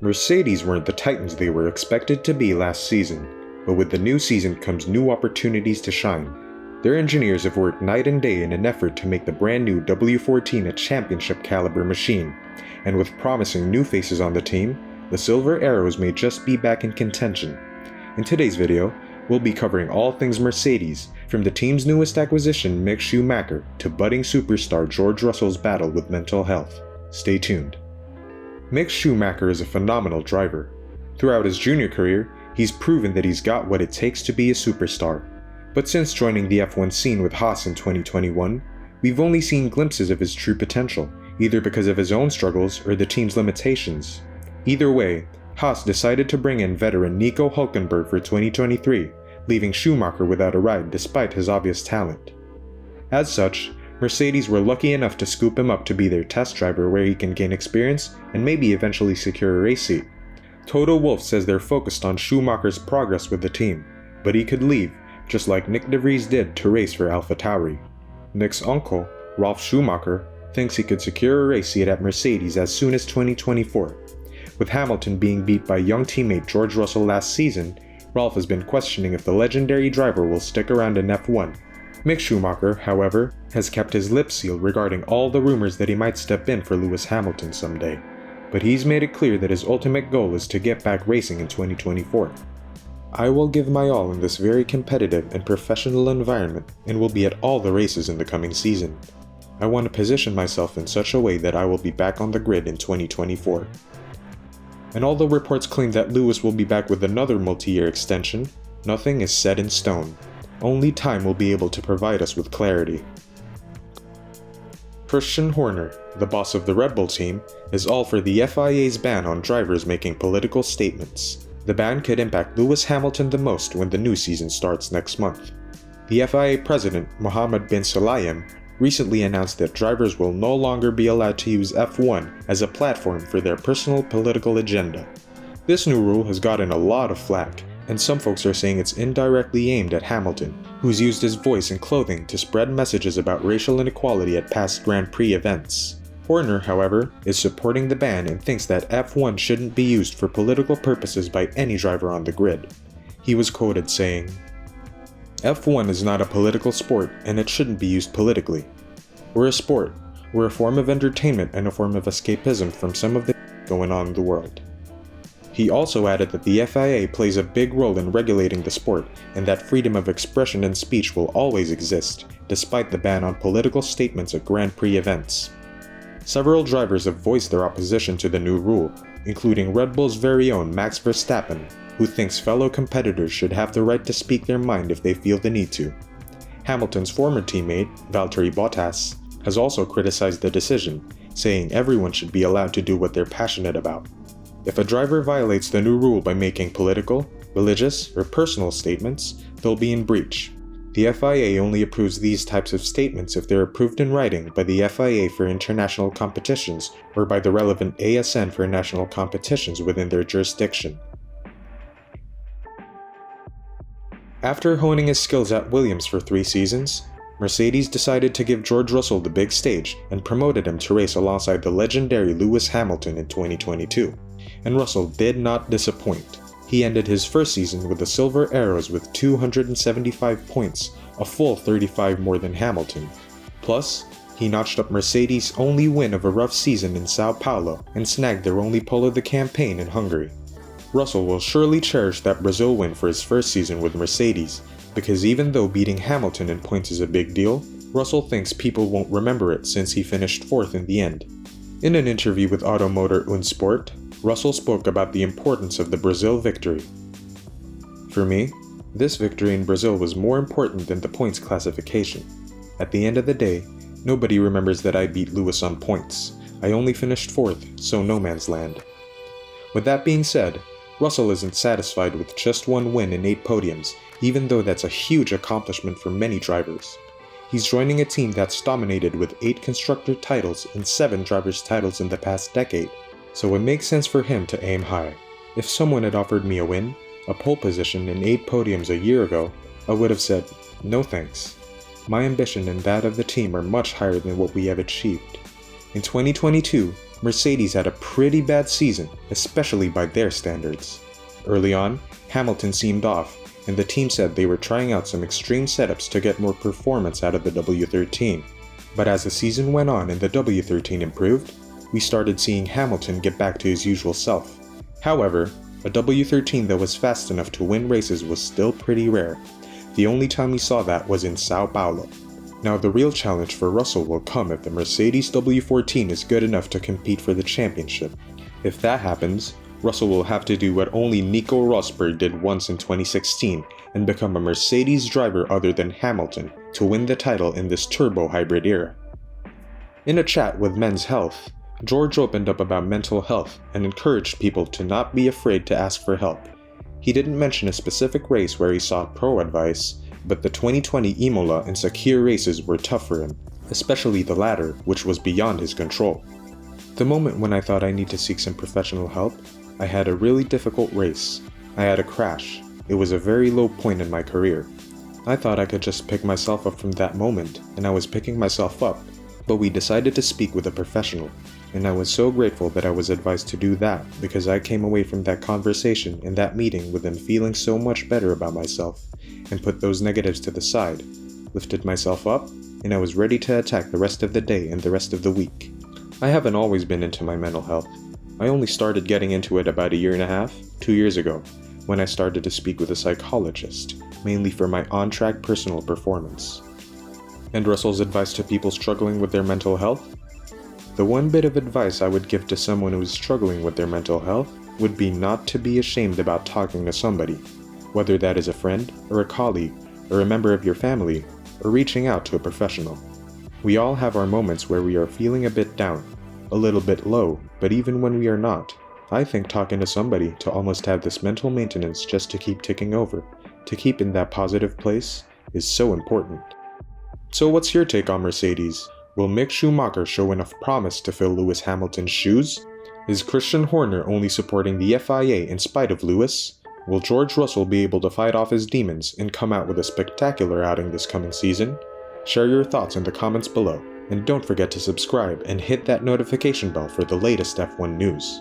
Mercedes weren't the titans they were expected to be last season, but with the new season comes new opportunities to shine. Their engineers have worked night and day in an effort to make the brand new W14 a championship caliber machine, and with promising new faces on the team, the Silver Arrows may just be back in contention. In today's video, we'll be covering all things Mercedes, from the team's newest acquisition Mick Schumacher to budding superstar George Russell's battle with mental health. Stay tuned. Mick Schumacher is a phenomenal driver. Throughout his junior career, he's proven that he's got what it takes to be a superstar. But since joining the F1 scene with Haas in 2021, we've only seen glimpses of his true potential, either because of his own struggles or the team's limitations. Either way, Haas decided to bring in veteran Nico Hülkenberg for 2023, leaving Schumacher without a ride despite his obvious talent. As such, Mercedes were lucky enough to scoop him up to be their test driver where he can gain experience and maybe eventually secure a race seat. Toto Wolff says they're focused on Schumacher's progress with the team, but he could leave, just like Nick De Vries did to race for AlphaTauri. Nick's uncle, Ralf Schumacher, thinks he could secure a race seat at Mercedes as soon as 2024. With Hamilton being beat by young teammate George Russell last season, Ralf has been questioning if the legendary driver will stick around in F1. Mick Schumacher, however, has kept his lips sealed regarding all the rumors that he might step in for Lewis Hamilton someday, but he's made it clear that his ultimate goal is to get back racing in 2024. I will give my all in this very competitive and professional environment and will be at all the races in the coming season. I want to position myself in such a way that I will be back on the grid in 2024. And although reports claim that Lewis will be back with another multi-year extension, nothing is set in stone. Only time will be able to provide us with clarity. Christian Horner, the boss of the Red Bull team, is all for the FIA's ban on drivers making political statements. The ban could impact Lewis Hamilton the most when the new season starts next month. The FIA president, Mohammed bin Sulayem, recently announced that drivers will no longer be allowed to use F1 as a platform for their personal political agenda. This new rule has gotten a lot of flack, and some folks are saying it's indirectly aimed at Hamilton, who's used his voice and clothing to spread messages about racial inequality at past Grand Prix events. Horner, however, is supporting the ban and thinks that F1 shouldn't be used for political purposes by any driver on the grid. He was quoted saying, "F1 is not a political sport and it shouldn't be used politically. We're a sport, we're a form of entertainment and a form of escapism from some of the going on in the world." He also added that the FIA plays a big role in regulating the sport and that freedom of expression and speech will always exist, despite the ban on political statements at Grand Prix events. Several drivers have voiced their opposition to the new rule, including Red Bull's very own Max Verstappen, who thinks fellow competitors should have the right to speak their mind if they feel the need to. Hamilton's former teammate, Valtteri Bottas, has also criticized the decision, saying everyone should be allowed to do what they're passionate about. If a driver violates the new rule by making political, religious, or personal statements, they'll be in breach. The FIA only approves these types of statements if they're approved in writing by the FIA for international competitions or by the relevant ASN for national competitions within their jurisdiction. After honing his skills at Williams for 3 seasons, Mercedes decided to give George Russell the big stage and promoted him to race alongside the legendary Lewis Hamilton in 2022. And Russell did not disappoint. He ended his first season with the Silver Arrows with 275 points, a full 35 more than Hamilton. Plus, he notched up Mercedes' only win of a rough season in Sao Paulo and snagged their only pole of the campaign in Hungary. Russell will surely cherish that Brazil win for his first season with Mercedes, because even though beating Hamilton in points is a big deal, Russell thinks people won't remember it since he finished 4th in the end. In an interview with Automotor und Sport, Russell spoke about the importance of the Brazil victory. "For me, this victory in Brazil was more important than the points classification. At the end of the day, nobody remembers that I beat Lewis on points. I only finished 4th, so no man's land." With that being said, Russell isn't satisfied with just one win and 8 podiums, even though that's a huge accomplishment for many drivers. He's joining a team that's dominated with 8 constructor titles and 7 drivers' titles in the past decade, so it makes sense for him to aim high. If someone had offered me a win, a pole position and 8 podiums a year ago, I would have said, no thanks. My ambition and that of the team are much higher than what we have achieved. In 2022, Mercedes had a pretty bad season, especially by their standards. Early on, Hamilton seemed off, and the team said they were trying out some extreme setups to get more performance out of the W13. But as the season went on and the W13 improved, we started seeing Hamilton get back to his usual self. However, a W13 that was fast enough to win races was still pretty rare. The only time we saw that was in Sao Paulo. Now the real challenge for Russell will come if the Mercedes W14 is good enough to compete for the championship. If that happens, Russell will have to do what only Nico Rosberg did once in 2016 and become a Mercedes driver other than Hamilton to win the title in this turbo hybrid era. In a chat with Men's Health, George opened up about mental health and encouraged people to not be afraid to ask for help. He didn't mention a specific race where he sought pro advice, but the 2020 Imola and Sakir races were tough for him, especially the latter, which was beyond his control. The moment when I thought I need to seek some professional help, I had a really difficult race. I had a crash. It was a very low point in my career. I thought I could just pick myself up from that moment, and I was picking myself up, but we decided to speak with a professional, and I was so grateful that I was advised to do that because I came away from that conversation and that meeting with them feeling so much better about myself, and put those negatives to the side, lifted myself up, and I was ready to attack the rest of the day and the rest of the week. I haven't always been into my mental health. I only started getting into it about 1.5 years, 2 years ago, when I started to speak with a psychologist, mainly for my on-track personal performance. And Russell's advice to people struggling with their mental health? The one bit of advice I would give to someone who is struggling with their mental health would be not to be ashamed about talking to somebody, whether that is a friend, or a colleague, or a member of your family, or reaching out to a professional. We all have our moments where we are feeling a bit down, a little bit low, but even when we are not, I think talking to somebody to almost have this mental maintenance just to keep ticking over, to keep in that positive place, is so important. So what's your take on Mercedes? Will Mick Schumacher show enough promise to fill Lewis Hamilton's shoes? Is Christian Horner only supporting the FIA in spite of Lewis? Will George Russell be able to fight off his demons and come out with a spectacular outing this coming season? Share your thoughts in the comments below. And don't forget to subscribe and hit that notification bell for the latest F1 news.